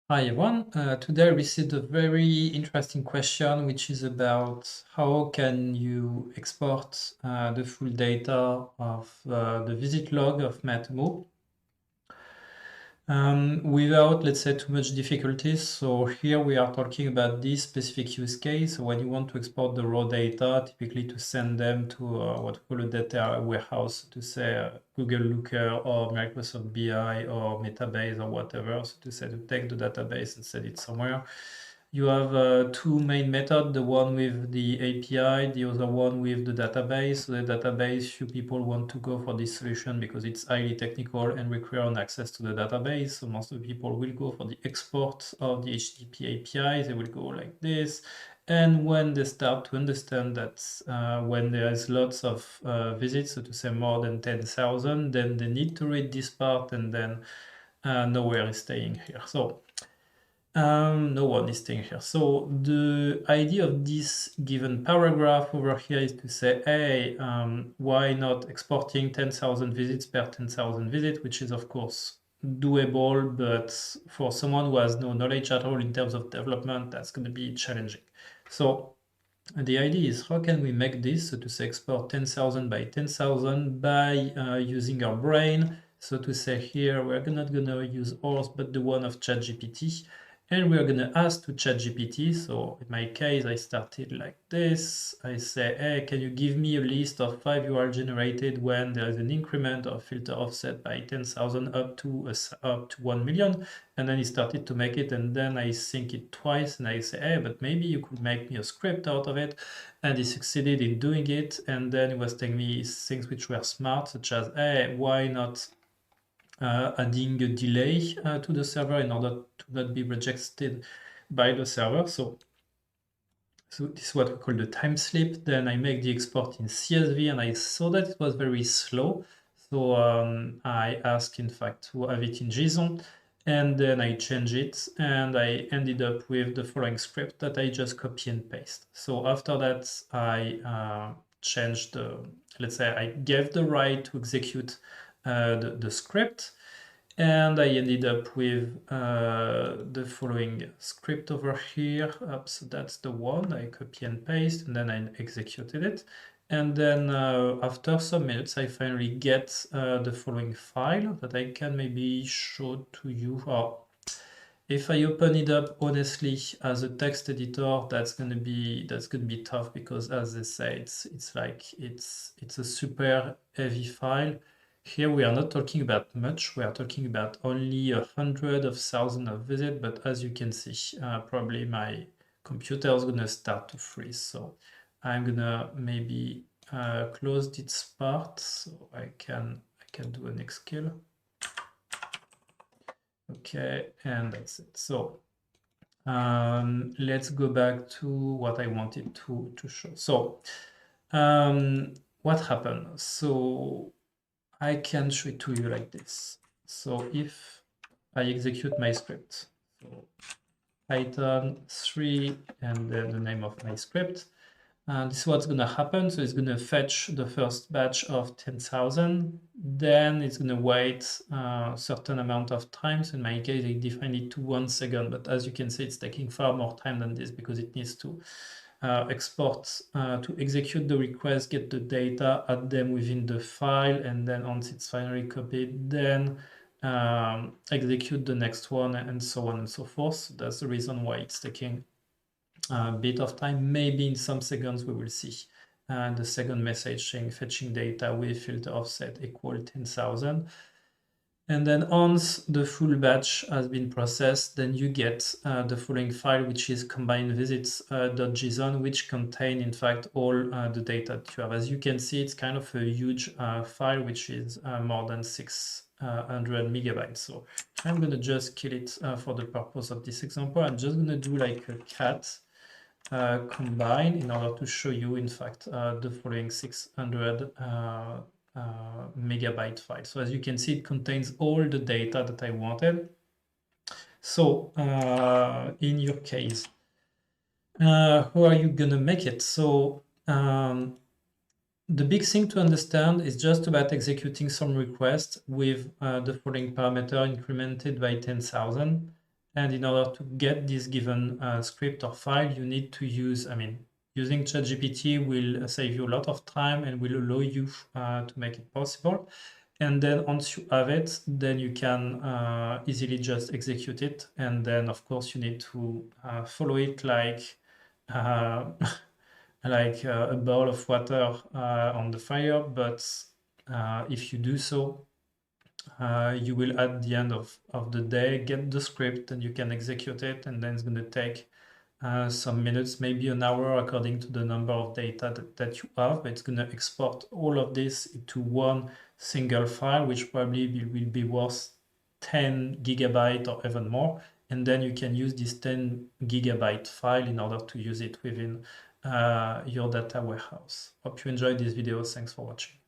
Hi everyone. Today I received a very interesting question, which is about how can you export the full data of the visit log of Matomo without, let's say, too much difficulties. So here we are talking about this specific use case. When you want to export the raw data, typically to send them to what we call a data warehouse, to say Google Looker or Microsoft BI or Metabase or whatever. So to say to take the database and set it somewhere. You have two main methods, the one with the API, the other one with the database. So the database, few people want to go for this solution because it's highly technical and require an access to the database. So most of the people will go for the export of the HTTP API. They will go like this. And when they start to understand that when there is lots of visits, so to say more than 10,000, then they need to read this part and then nowhere is staying here. So no one is staying here. So the idea of this given paragraph over here is to say, hey, why not exporting 10,000 visits per 10,000 visits, which is of course doable, but for someone who has no knowledge at all in terms of development, that's going to be challenging. So the idea is how can we make this, so to say export 10,000 by 10,000 by using our brain. So to say here, we're not going to use ours, but the one of ChatGPT. And we're going to ask to ChatGPT. So in my case, I started like this. I say, hey, can you give me a list of 5 URL generated when there is an increment of filter offset by 10,000 up to 1 million? And then he started to make it, and then I think it twice, and I say, hey, but maybe you could make me a script out of it. And he succeeded in doing it. And then he was telling me things which were smart, such as, hey, why not adding a delay to the server in order to not be rejected by the server. So this is what we call the time slip. Then I make the export in CSV, and I saw that it was very slow. So I asked, in fact, to have it in JSON, and then I change it, and I ended up with the following script that I just copy and paste. So after that, I changed let's say I gave the right to execute the script. And I ended up with the following script over here. So that's the one I copy and paste, and then I executed it. And then after some minutes, I finally get the following file that I can maybe show to you. If I open it up honestly as a text editor, that's gonna be tough, because as they say, it's a super heavy file. Here we are not talking about much. We are talking about only 100,000 of visits, but as you can see, probably my computer is gonna start to freeze. So I'm gonna maybe close this part so I can do an execute. Okay, and that's it. So let's go back to what I wanted to show. So what happened? So I can show it to you like this. So if I execute my script, so Python 3 and then the name of my script, and this is what's going to happen. So it's going to fetch the first batch of 10,000. Then it's going to wait a certain amount of time. So in my case, I defined it to 1 second. But as you can see, it's taking far more time than this, because it needs to export, to execute the request, get the data, add them within the file. And then once it's finally copied, then execute the next one, and so on and so forth. So that's the reason why it's taking a bit of time. Maybe in some seconds we will see the second message saying fetching data with filter offset equal 10,000. And then once the full batch has been processed, then you get the following file, which is combined visits.json, which contain in fact all the data that you have. As you can see, it's kind of a huge file, which is more than 600 megabytes. So I'm going to just kill it for the purpose of this example. I'm just going to do like a cat combine in order to show you, in fact, the following 600 megabyte file. So as you can see, it contains all the data that I wanted. So in your case, how are you gonna make it? So the big thing to understand is just about executing some requests with the following parameter incremented by 10,000. And in order to get this given script or file, you need to use, using ChatGPT will save you a lot of time and will allow you to make it possible. And then once you have it, then you can easily just execute it. And then, of course, you need to follow it like uh, like a bowl of water on the fire. But if you do so, you will at the end of the day get the script and you can execute it, and then it's going to take some minutes, maybe an hour, according to the number of data that you have. But it's going to export all of this into one single file, which probably will be worth 10 gigabyte or even more. And then you can use this 10 gigabyte file in order to use it within your data warehouse. Hope you enjoyed this video. Thanks for watching.